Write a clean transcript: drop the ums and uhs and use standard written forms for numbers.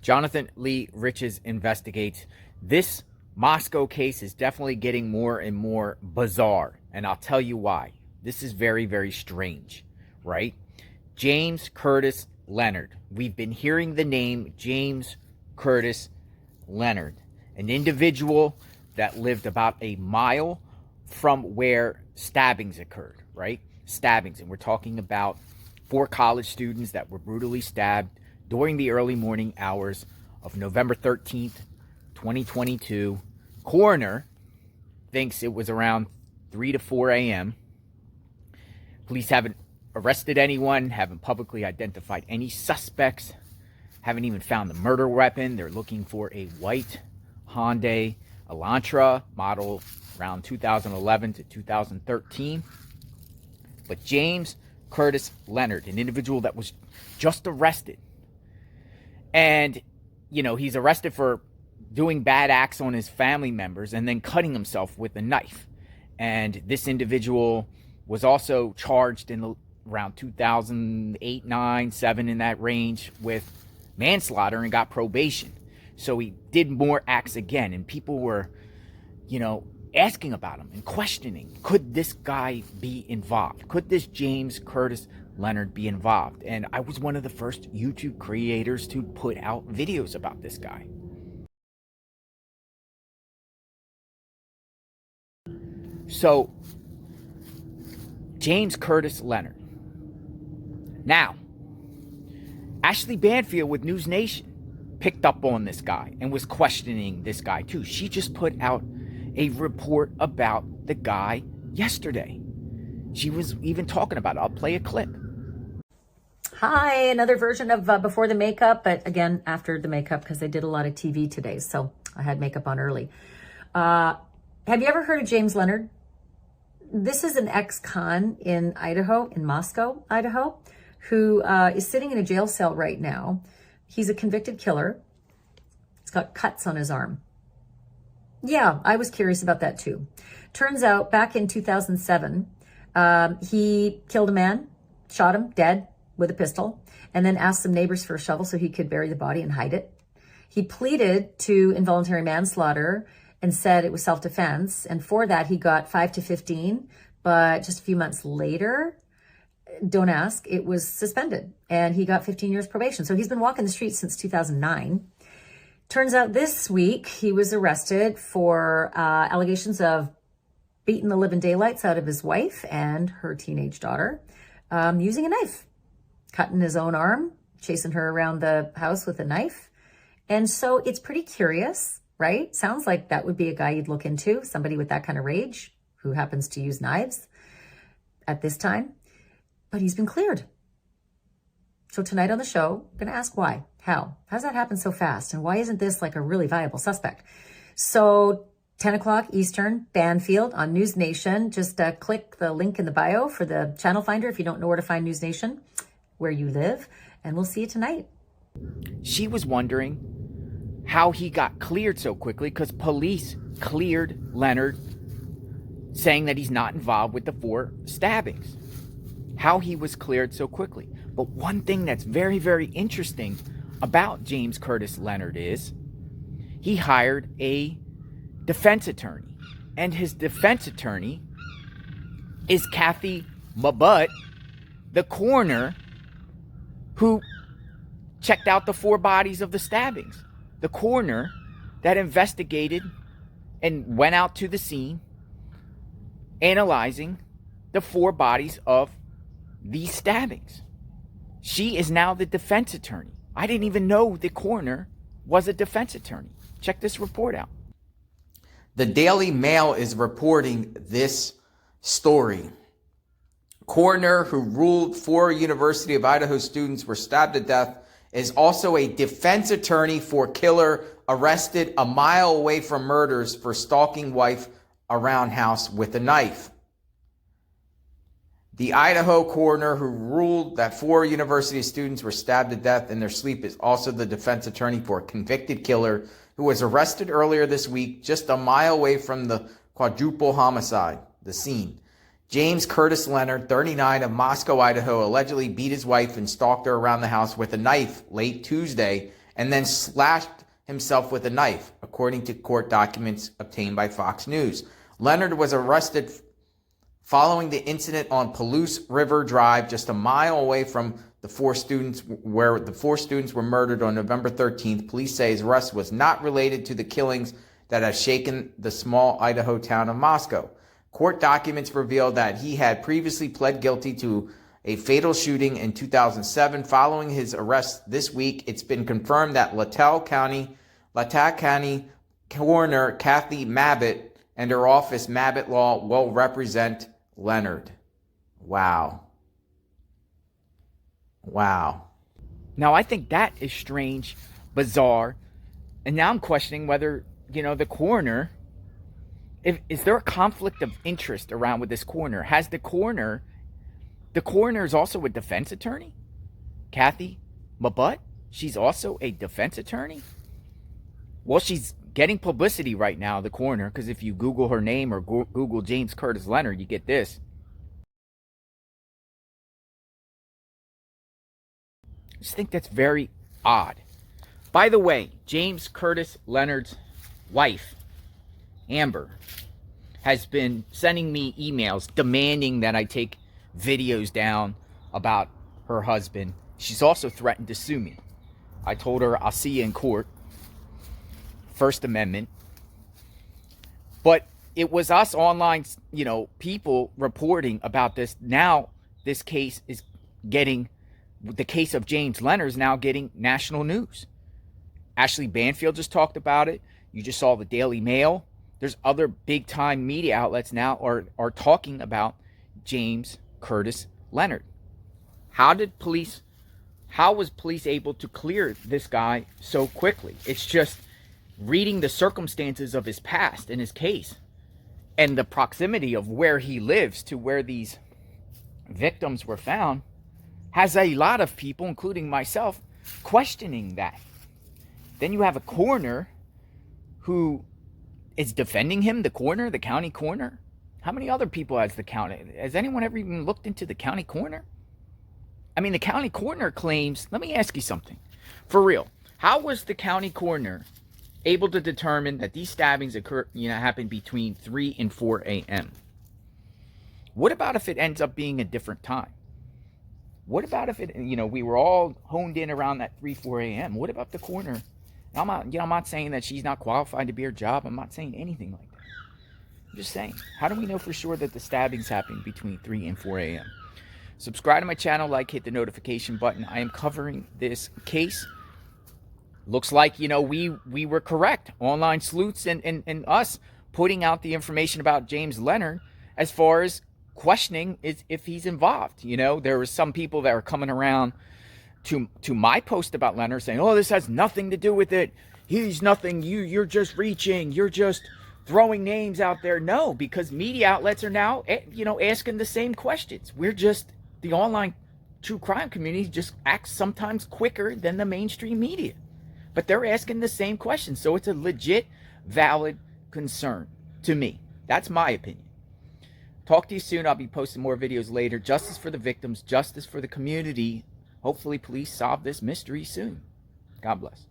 Jonathan Lee Riches investigates. This Moscow case is definitely getting more and more bizarre, and I'll tell you why. This is very, very strange, right? James Curtis Leonard. We've been hearing the name James Curtis Leonard, an individual that lived about a mile from where stabbings occurred, right? Stabbings, and we're talking about 4 college students that were brutally stabbed during the early morning hours of November 13th, 2022. Coroner thinks it was around 3 to 4 a.m. Police haven't arrested anyone, haven't publicly identified any suspects, haven't even found the murder weapon. They're looking for a white Hyundai Elantra model around 2011 to 2013. But James Curtis Leonard, an individual that was just arrested, and, you know, he's arrested for doing bad acts on his family members and then cutting himself with a knife. And this individual was also charged in around 2008, 9, 7, in that range with manslaughter and got probation. So he did more acts again, and people were, asking about him and questioning, could this guy be involved? Could this James Curtis Leonard be involved? And I was one of the first YouTube creators to put out videos about this guy. So, James Curtis Leonard. Now, Ashley Banfield with News Nation picked up on this guy and was questioning this guy too. She just put out a report about the guy yesterday. She was even talking about it. I'll play a clip. Hi, another version of before the makeup, but again, after the makeup, because I did a lot of TV today, so I had makeup on early. Have you ever heard of James Leonard? This is an ex-con in Idaho, in Moscow, Idaho, who is sitting in a jail cell right now. He's a convicted killer. He's got cuts on his arm. Yeah, I was curious about that too. Turns out back in 2007, he killed a man, shot him dead with a pistol, and then asked some neighbors for a shovel so he could bury the body and hide it. He pleaded to involuntary manslaughter and said it was self-defense. And for that, he got 5 to 15. But just a few months later, don't ask, it was suspended. And he got 15 years probation. So he's been walking the streets since 2009. Turns out this week, he was arrested for allegations of beating the living daylights out of his wife and her teenage daughter, using a knife, cutting his own arm, chasing her around the house with a knife. And so it's pretty curious, right? Sounds like that would be a guy you'd look into, somebody with that kind of rage who happens to use knives at this time. But he's been cleared. So tonight on the show, I'm going to ask why, how's that happen so fast? And why isn't this like a really viable suspect? So 10 o'clock Eastern, Banfield on News Nation. Just click the link in the bio for the channel finder if you don't know where to find News Nation, where you live. And we'll see you tonight. She was wondering how he got cleared so quickly because police cleared Leonard, saying that he's not involved with the 4 stabbings. How he was cleared so quickly. But one thing that's very, very interesting about James Curtis Leonard is he hired a defense attorney. And his defense attorney is Kathy Mabut, the coroner who checked out the 4 bodies of the stabbings. The coroner that investigated and went out to the scene, analyzing the 4 bodies of these stabbings. She is now the defense attorney. I didn't even know the coroner was a defense attorney. Check this report out. The Daily Mail is reporting this story. Coroner who ruled 4 University of Idaho students were stabbed to death is also a defense attorney for killer arrested a mile away from murders for stalking wife around house with a knife. The Idaho coroner who ruled that 4 university students were stabbed to death in their sleep is also the defense attorney for a convicted killer who was arrested earlier this week just a mile away from the quadruple homicide, the scene. James Curtis Leonard, 39, of Moscow, Idaho, allegedly beat his wife and stalked her around the house with a knife late Tuesday and then slashed himself with a knife, according to court documents obtained by Fox News. Leonard was arrested following the incident on Palouse River Drive, just a mile away from the four students were murdered on November 13th. Police say his arrest was not related to the killings that have shaken the small Idaho town of Moscow. Court documents reveal that he had previously pled guilty to a fatal shooting in 2007. Following his arrest this week, it's been confirmed that Latah County Coroner Kathy Mabbitt and her office, Mabbitt Law, will represent Leonard. Wow. Now, I think that is strange, bizarre, and now I'm questioning whether, the coroner, is there a conflict of interest around with this coroner? Has the coroner is also a defense attorney? Kathy Mabbitt, she's also a defense attorney? Well, she's getting publicity right now, the coroner, because if you Google her name or Google James Curtis Leonard, you get this. I just think that's very odd. By the way, James Curtis Leonard's wife, Amber, has been sending me emails demanding that I take videos down about her husband. She's also threatened to sue me. I told her I'll see you in court. First Amendment. But it was us online, people reporting about this. Now this case is getting, the case of James Leonard is now getting national news. Ashley Banfield just talked about it. You just saw the Daily Mail. There's other big time media outlets now are talking about James Curtis Leonard. How was police able to clear this guy so quickly? It's just reading the circumstances of his past in his case and the proximity of where he lives to where these victims were found has a lot of people, including myself, questioning that. Then you have a coroner who is defending him, the coroner, the county coroner. How many other people has the county? Has anyone ever even looked into the county coroner? I mean, the county coroner claims, let me ask you something. For real, how was the county coroner able to determine that these stabbings happened between 3 and 4 a.m.? What about if it ends up being a different time? What about if it, we were all honed in around that 3, 4 a.m.? What about the coroner? I'm not saying that she's not qualified to be her job. I'm not saying anything like that. I'm just saying, how do we know for sure that the stabbings happened between 3 and 4 a.m.? Subscribe to my channel, hit the notification button. I am covering this case. Looks like, we were correct. Online sleuths and us putting out the information about James Leonard as far as questioning is if he's involved. There were some people that were coming around to my post about Leonard saying, oh, this has nothing to do with it. He's nothing. You're just reaching. You're just throwing names out there. No, because media outlets are now, asking the same questions. The online true crime community just acts sometimes quicker than the mainstream media. But they're asking the same questions. So it's a legit, valid concern to me. That's my opinion. Talk to you soon. I'll be posting more videos later. Justice for the victims, justice for the community. Hopefully police solve this mystery soon. God bless.